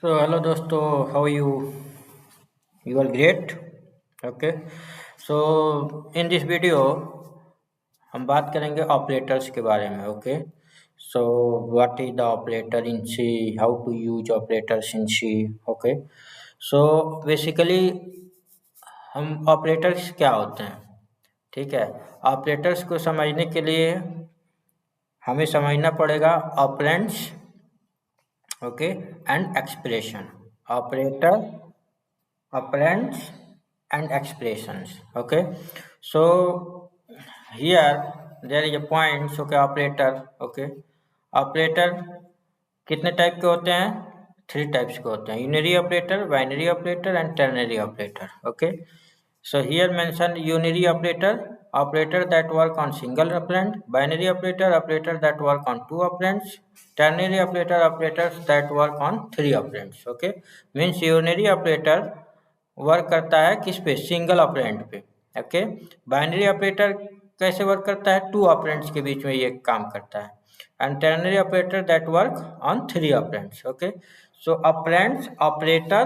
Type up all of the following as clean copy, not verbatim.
So hello दोस्तों, how are you? You are great. Okay. So in this video हम बात करेंगे operators के बारे में. Okay. So what is the operator in C, how to use operators in C. Okay. So basically हम operators क्या होते हैं, ठीक है. ऑपरेटर्स को समझने के लिए हमें समझना पड़ेगा operands, okay, and expression. Operator, operands and expressions. Okay, so here there is a point. Okay, operator. Okay, operator कितने टाइप के होते हैं? 3 टाइप्स के होते हैं: unary operator, binary operator and ternary operator. Okay, so here mention unary operator that work on single operand, binary operator that work on 2 operands, ternary operators that work on 3 operands. Okay, means unary operator work करता है किस पे? Single operand पे. Okay. Binary operator कैसे work करता है? 2 operands के बीच में ये काम करता है. And ternary operator that work on 3 operands. Okay. So operands, operator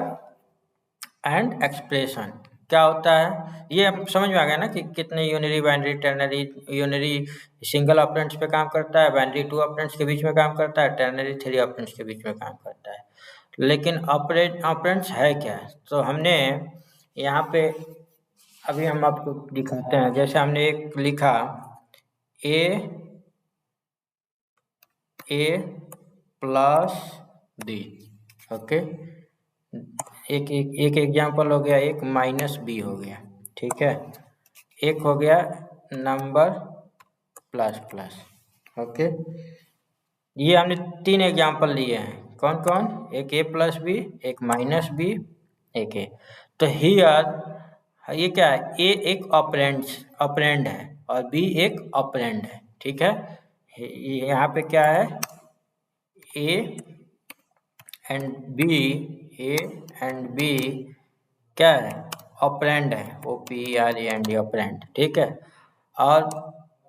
and expression क्या होता है, ये अब समझ में आ गया ना कि कितने unary, binary, ternary. Unary single operands पे काम करता है, बाइनरी 2 ऑपरेंड्स के बीच में काम करता है, टर्नरी 3 ऑपरेंड्स के बीच में काम करता है. लेकिन ऑपरेंड्स है क्या? तो हमने यहाँ पे अभी हम आपको दिखाते हैं. जैसे हमने एक लिखा ए प्लस बी. ओके, एक एग्जाम्पल हो गया, एक माइनस बी हो गया. ठीक है, एक हो गया नंबर प्लस प्लस. ओके, ये हमने 3 एग्जाम्पल लिए हैं. कौन कौन? एक ए प्लस बी, एक माइनस बी, एक ए. तो हियर ये क्या है? ए एक ऑपरेंड है और बी एक ऑपरेंड है. ठीक है, यहाँ पे क्या है? A and B, A and B क्या है? ऑपरेंड है. OPERAND operand. ठीक है, और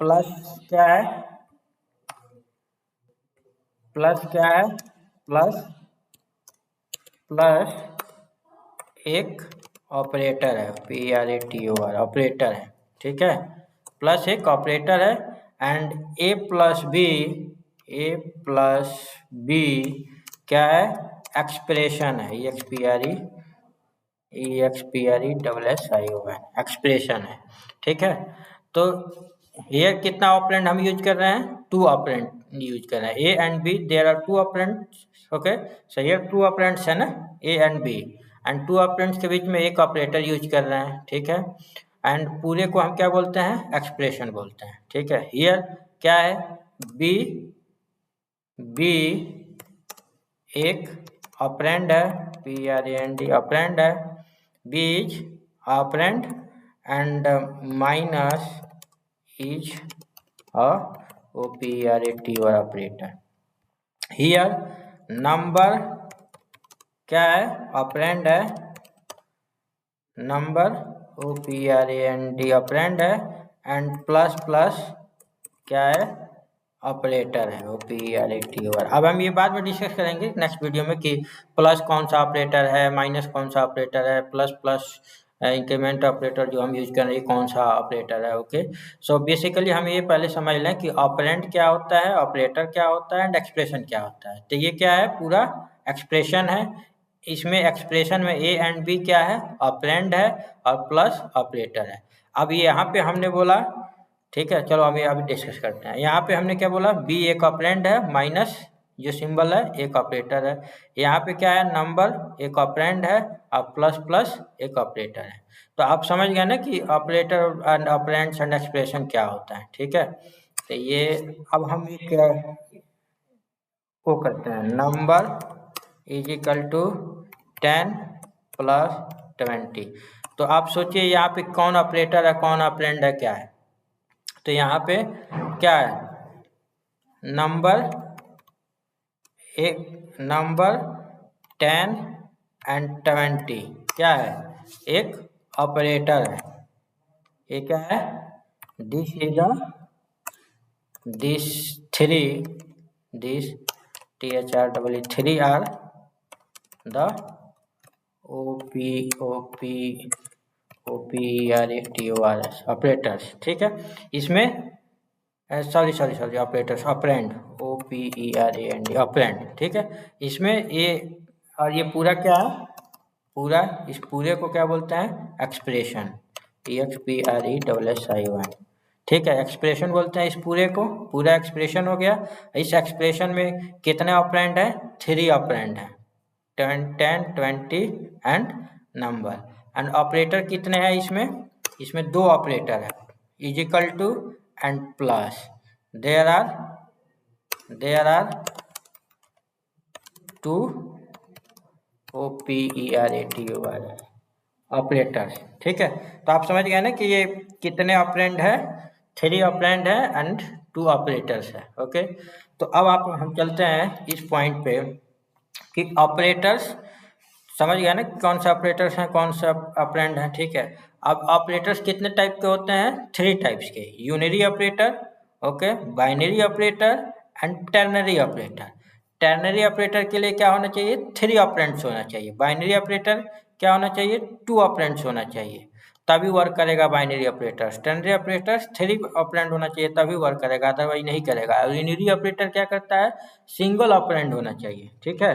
प्लस क्या है? प्लस क्या है? प्लस एक ऑपरेटर है. PRATOR ऑपरेटर है. ठीक है, प्लस एक ऑपरेटर है. एंड ए प्लस बी क्या है? एक्सप्रेशन है. EXPRESSION एक्सप्रेशन है. ठीक है, तो ये कितना ऑपरेंड हम यूज कर रहे हैं? 2 ऑपरेंड यूज कर रहे हैं. A and B, there are 2 operands. Okay, so ये 2 ऑपरेंड्स है ना, A and B. And 2 operands के बीच में एक ऑपरेटर यूज कर रहे हैं. ठीक है, एंड पूरे को हम क्या बोलते हैं? एक्सप्रेशन बोलते हैं. ठीक है, हियर क्या है? बी एक ऑपरेंड है. PRAND ऑपरेंड है. B is operand and minus is a OPERATOR operator. Here number क्या है? ऑपरेंड है. नंबर OPERAND ऑपरेंड है. एंड प्लस प्लस क्या है? ऑपरेटर है. OPERATOR. अब हम ये बाद में डिस्कस करेंगे नेक्स्ट वीडियो में कि प्लस कौन सा ऑपरेटर है, माइनस कौन सा ऑपरेटर है, प्लस प्लस इंक्रीमेंट ऑपरेटर जो हम यूज कर रहे हैं कौन सा ऑपरेटर है. ओके, सो बेसिकली हम ये पहले समझ लें कि ऑपरेंड क्या होता है, ऑपरेटर क्या होता है एंड एक्सप्रेशन क्या होता है. तो ये क्या है? पूरा एक्सप्रेशन है. इसमें एक्सप्रेशन में ए एंड बी क्या है? ऑपरेंड है और प्लस ऑपरेटर है. अब यहाँ पे हमने बोला, ठीक है, चलो अभी डिस्कस करते हैं. यहाँ पे हमने क्या बोला? बी एक ऑपरेंड है, माइनस जो सिंबल है एक ऑपरेटर है. यहाँ पे क्या है? नंबर एक ऑपरेंड है और प्लस प्लस एक ऑपरेटर है. तो आप समझ गए ना कि operator and operands and expression क्या होता है. ठीक है, तो ये अब हम क्या को करते हैं? Number is equal to 10 plus 20. तो आप सोचिए यहाँ पे कौन ऑपरेटर है, कौन ऑपरेंड है, क्या है? तो यहाँ पे क्या है? नंबर 10 एंड 20 क्या है? एक ऑपरेटर है. ये क्या है? This is this THR 3 are the OPERATORS operators, ठीक है। इसमें sorry operators, operand, OPERAND operand, ठीक है। इसमें ये और ये पूरा क्या है, पूरा इस पूरे को क्या बोलते हैं, एक्सप्रेशन, EXPRESSION, ठीक है, एक्सप्रेशन बोलते हैं इस पूरे को। पूरा एक्सप्रेशन हो गया। इस एक्सप्रेशन में कितने ऑपरेंड है, 3 ऑपरेंड है, 10, 20 एंड नंबर। एंड ऑपरेटर कितने हैं इसमें, इसमें 2 ऑपरेटर है, is equal to and plus. There are 2 OPERATORS operators, ठीक है। तो आप समझ गए ना कि ये कितने ऑपरेंड है, 3 ऑपरेंड है एंड 2 ऑपरेटर्स है, ओके। तो अब हम चलते हैं इस पॉइंट पे कि ऑपरेटर्स, समझ गया ना कौन से ऑपरेटर्स हैं, कौन से ऑपरेंड हैं, ठीक है। अब ऑपरेटर्स कितने टाइप के होते हैं, 3 टाइप्स के, unary operator, okay, binary operator and ternary operator. Ternary operator के लिए क्या होना चाहिए, 3 ऑपरेंड्स होना चाहिए। बाइनरी ऑपरेटर क्या होना चाहिए, 2 ऑपरेंड्स होना चाहिए, तभी वर्क करेगा binary operators. Ternary operators 3 operand होना चाहिए तभी वर्क करेगा, अदरवाइज नहीं करेगा। और यूनरी ऑपरेटर क्या करता है, सिंगल ऑपरेंड होना चाहिए, ठीक है।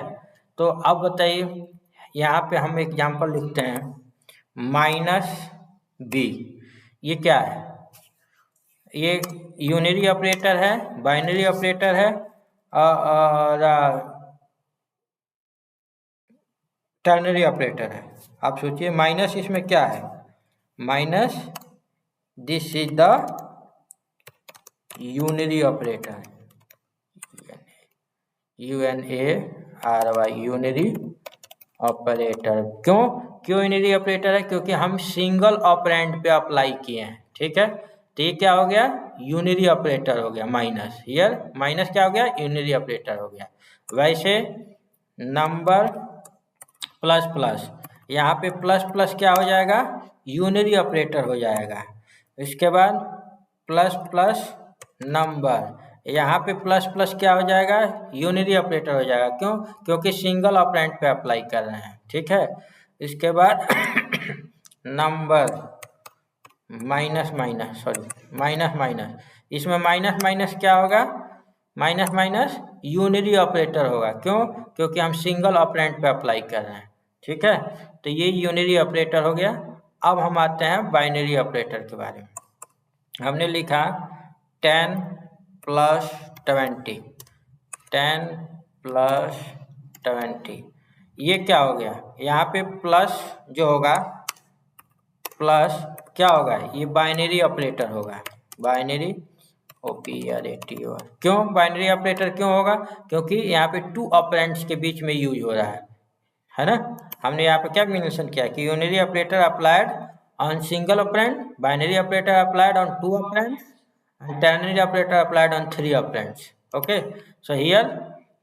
तो अब बताइए, यहाँ पे हम एग्जाम्पल लिखते हैं, -b, ये क्या है, ये यूनरी ऑपरेटर है, बाइनरी ऑपरेटर है और टर्नरी ऑपरेटर है। आप सोचिए माइनस इसमें क्या है, minus this is the unary operator, UNARY unary operator. क्यों यूनरी ऑपरेटर है, क्योंकि हम सिंगल ऑपरेंड पे अप्लाई किए हैं, ठीक है। तो ये क्या हो गया, यूनरी ऑपरेटर हो गया, माइनस, हियर माइनस क्या हो गया, यूनरी ऑपरेटर हो गया। वैसे नंबर प्लस प्लस, यहाँ पे प्लस प्लस क्या हो जाएगा, यूनरी ऑपरेटर हो जाएगा। इसके बाद प्लस प्लस नंबर, यहाँ पे प्लस प्लस क्या हो जाएगा, यूनरी ऑपरेटर हो जाएगा। क्यों, क्योंकि सिंगल ऑपरेंड पे अप्लाई कर रहे हैं, ठीक है। इसके बाद number minus minus, minus minus, इसमें माइनस माइनस क्या होगा, माइनस माइनस यूनरी ऑपरेटर होगा। क्यों, क्योंकि हम सिंगल ऑपरेंड पे अप्लाई कर रहे हैं, ठीक है। तो ये यूनरी ऑपरेटर हो गया। अब हम आते हैं बाइनरी ऑपरेटर के बारे में। हमने लिखा 10 + 20, 10 + 20, ये क्या हो गया, यहाँ पे प्लस जो होगा, प्लस क्या होगा, ये बाइनरी ऑपरेटर होगा, बाइनरी OPERATOR। क्यों बाइनरी ऑपरेटर क्यों होगा, क्योंकि यहाँ पे 2 ऑपरेंड्स के बीच में यूज हो रहा है ना। हमने यहाँ पे क्या मेंशन किया कि unary operator applied on single operand, binary operator applied on 2 operands and ternary operator applied on 3 operands, okay. So here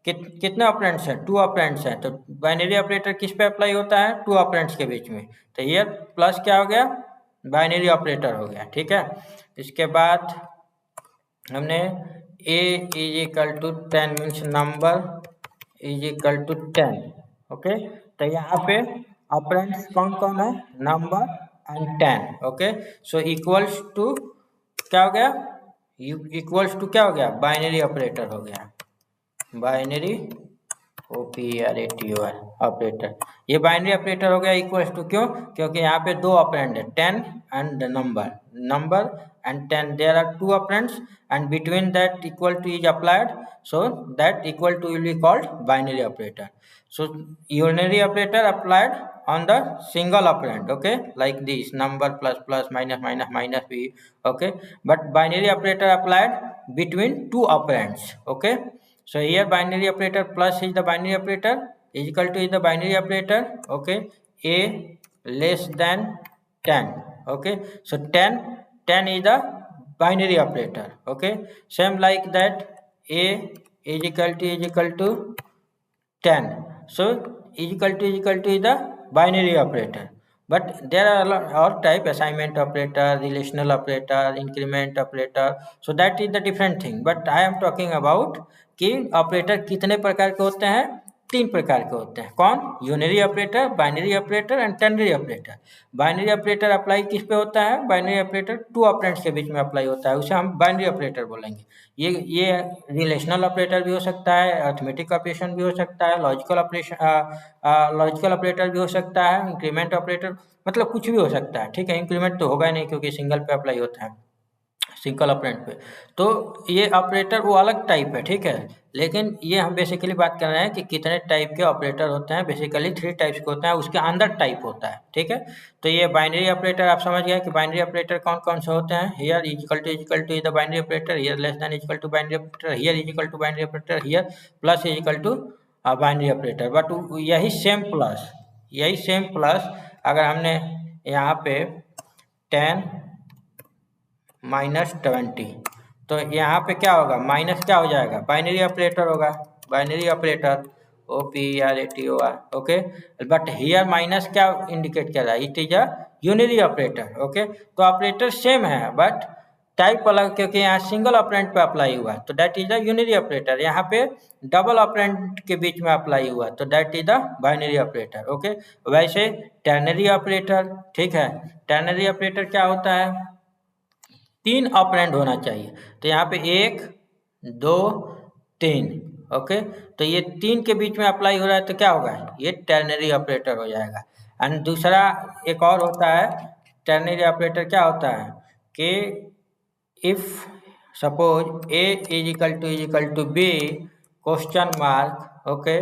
कितने ऑपरेंड्स हैं, 2 ऑपरेंड्स हैं। तो बाइनरी ऑपरेटर किस पे अप्लाई होता है, 2 ऑपरेंड्स के बीच में। तो हियर प्लस क्या हो गया, बाइनरी ऑपरेटर हो गया, ठीक है। इसके बाद हमने A = 10 मीन्स नंबर = 10, ओके। तो यहाँ पे ऑपरेंड्स कौन कौन है, number and 10, okay. So equals to क्या हो गया, इक्वल्स टू क्या हो गया, बाइनरी ऑपरेटर हो गया, बाइनरी OPERATOR ऑपरेटर। ये बाइनरी ऑपरेटर हो गया इक्वल्स टू, क्यों, क्योंकि यहाँ पे 2 ऑपरेंड है, 10 and number and 10, there are 2 operands and between that equal to is applied, so that equal to will be called binary operator. So unary operator applied on the single operand, okay, like this, number plus plus minus minus minus b, okay. But binary operator applied between 2 operands, okay. So here binary operator plus is the binary operator, is equal to is the binary operator, okay. A less than 10, okay. So 10 is the binary operator, okay. Same like that, A is equal to 10, so is equal to is the binary operator. But there are all type, assignment operator, relational operator, increment operator, so that is the different thing. But I am talking about कि operator कितने प्रकार के होते हैं, तीन प्रकार के होते हैं। कौन? Unary operator, binary operator and ternary operator. Binary operator apply किस पे होता है? बाइनरी ऑपरेटर टू ऑपरेंड्स के बीच में अप्लाई होता है, उसे हम बाइनरी ऑपरेटर बोलेंगे। ये रिलेशनल ऑपरेटर भी हो सकता है, अर्थमेटिक ऑपरेशन भी हो सकता है, लॉजिकल ऑपरेटर भी हो सकता है, इंक्रीमेंट ऑपरेटर, मतलब कुछ भी हो सकता है। ठीक है, इंक्रीमेंट तो होगा ही नहीं क्योंकि सिंगल पे अप्लाई होता है, सिंगल ऑपरेंड पे। तो ये ऑपरेटर वो अलग टाइप है, ठीक है। लेकिन ये हम बेसिकली बात कर रहे हैं कि कितने टाइप के ऑपरेटर होते हैं। बेसिकली 3 टाइप्स के होते हैं, उसके अंदर टाइप होता है, ठीक है। तो ये बाइनरी ऑपरेटर आप समझ गए कि बाइनरी ऑपरेटर कौन कौन से होते हैं। Here is equal to the binary operator, here less than is equal to binary operator, here is equal to binary operator, here plus is equal to binary operator. But यही same plus अगर हमने यहाँ पे 10 -20, तो यहाँ पे क्या होगा? माइनस क्या हो जाएगा? बाइनरी ऑपरेटर होगा, binary operator OPERATOR, okay. But here minus क्या इंडिकेट कर रहा है? It is a unary operator, okay. तो ऑपरेटर सेम है बट टाइप अलग, क्योंकि यहाँ सिंगल ऑपरेंड पे अप्लाई हुआ तो that is the unary operator. यहाँ पे डबल ऑपरेंड के बीच में अप्लाई हुआ तो that is the binary operator, okay. वैसे टर्नरी ऑपरेटर, ठीक है, टर्नरी ऑपरेटर क्या होता है? 3 ऑपरेंड होना चाहिए। तो यहाँ पे 1 2 3, ओके। तो ये 3 के बीच में अप्लाई हो रहा है तो क्या होगा? ये टर्नरी ऑपरेटर हो जाएगा। एंड दूसरा एक और होता है टर्नरी ऑपरेटर, क्या होता है कि if suppose A is equal to B question mark, okay.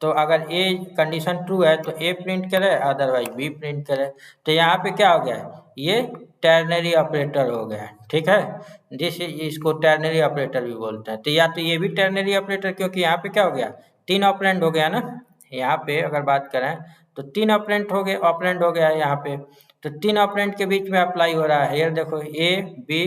तो अगर A कंडीशन ट्रू है तो A प्रिंट करे, अदरवाइज B प्रिंट करे। तो यहाँ पे क्या हो गया? ये टर्नरी ऑपरेटर हो गया, ठीक है। इसको टर्नरी ऑपरेटर भी बोलते हैं। तो या तो ये भी टर्नरी ऑपरेटर, क्योंकि यहाँ पे क्या हो गया? 3 ऑपरेंड हो गया ना। यहाँ पे अगर बात करें तो 3 ऑपरेंड हो गया है यहाँ पे। तो 3 ऑपरेंड के बीच में अप्लाई हो रहा है। ये देखो A B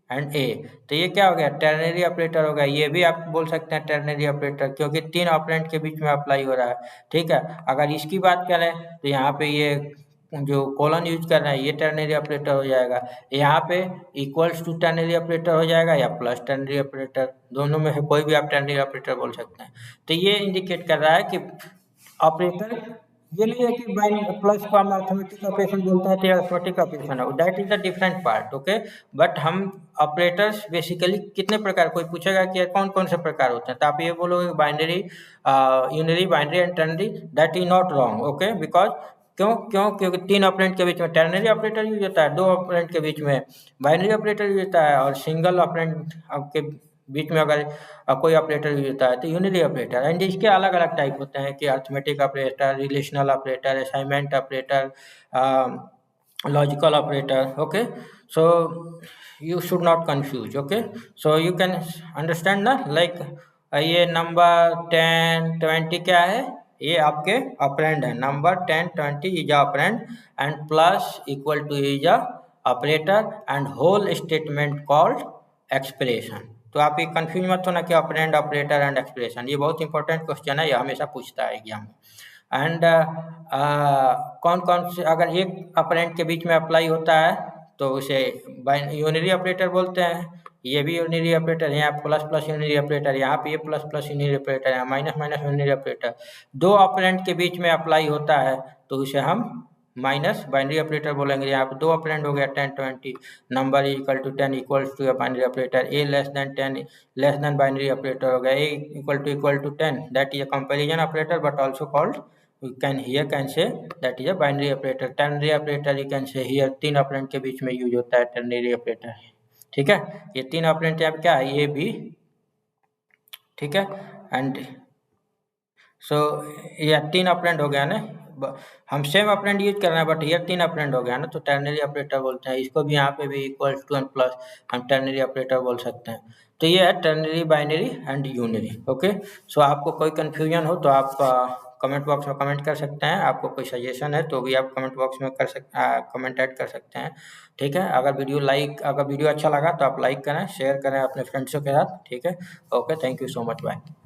एंड A, तो ये क्या हो गया? टर्नरी ऑपरेटर हो गया। ये भी आप बोल सकते हैं टर्नरी ऑपरेटर, क्योंकि 3 ऑपरेंड के बीच में अप्लाई हो रहा है, ठीक है। अगर इसकी बात करें तो यहाँ पे ये जो कोलन यूज कर रहे हैं ये टर्नरी ऑपरेटर हो जाएगा। यहाँ पे इक्वल्स टू टर्नरी ऑपरेटर हो जाएगा या प्लस टर्नरी ऑपरेटर, दोनों में से कोई भी आप टर्नरी ऑपरेटर बोल सकते हैं। तो ये इंडिकेट कर रहा है कि ऑपरेटर ये नहीं है कि प्लस को हम अर्थमेटिक ऑपरेशन बोलते हैं तो अर्थमेटिक ऑपरेशन है, that is the different part, okay. But हम ऑपरेटर्स बेसिकली कितने प्रकार, कोई पूछेगा कि कौन कौन से प्रकार होते हैं, तो आप ये बोलोगे binary, unary, binary and ternary, that is not wrong, okay. Because क्योंकि 3 ऑपरेंड के बीच में टर्नरी ऑपरेटर यूज होता है, 2 ऑपरेंड के बीच में बाइनरी ऑपरेटर यूज होता है, और सिंगल ऑपरेंड के बीच में अगर कोई ऑपरेटर यूज होता है तो यूनिरी ऑपरेटर। एंड इसके अलग अलग टाइप होते हैं कि arithmetic operator, relational operator, assignment operator, logical operator, okay. So you should not confuse, okay. So you can understand ना, like ये नंबर 10 20 क्या है? ये आपके ऑपरेंड है। Number 10 20 is operand and plus equal to is operator and whole statement called expression. तो आप ये कंफ्यूज मत होना कि ऑपरेंड, ऑपरेटर एंड एक्सप्रेशन, ये बहुत इंपॉर्टेंट क्वेश्चन है, ये हमेशा पूछता है एग्जाम में। एंड कौन कौन से, अगर एक ऑपरेंड के बीच में अप्लाई होता है तो उसे यूनिरी ऑपरेटर बोलते हैं। ये भी यूनिरी ऑपरेटर है, यहाँ प्लस प्लस यूनिरी ऑपरेटर, यहाँ पे ये प्लस प्लस यूनिरी ऑपरेटर है, minus minus unary operator. 2 operand के बीच में अप्लाई होता है तो उसे हम माइनस बाइनरी ऑपरेटर बोलेंगे। यहाँ पे 2 ऑपरेंड हो गया 10 20, number equal to 10 equals to binary operator, A less than 10 less than binary operator हो गया, A equal to 10, that is a comparison operator but also called, you can say that is a binary operator. Ternary operator you can say here 3 operand के बीच में use होता है ternary operator, ठीक है। ये 3 ऑपरेंड यहाँ पे क्या है? ये भी, ठीक है। एंड सो ये 3 ऑपरेंड हो गया ना, हम सेम ऑपरेंड यूज कर रहे हैं बट ये 3 ऑपरेंड हो गया ना, तो टर्नरी ऑपरेटर बोलते हैं इसको भी। यहाँ पे भी इक्वल टू एंड प्लस हम टर्नरी ऑपरेटर बोल सकते हैं। तो ये है ternary, binary and unary, okay. So आपको कोई कंफ्यूजन हो तो आप कमेंट बॉक्स में कमेंट कर सकते हैं। आपको कोई सजेशन है तो भी आप कमेंट बॉक्स में कमेंट ऐड कर सकते हैं, ठीक है। अगर वीडियो अच्छा लगा तो आप लाइक करें, शेयर करें अपने फ्रेंड्सों के साथ, ठीक है। Okay, thank you so much, bye.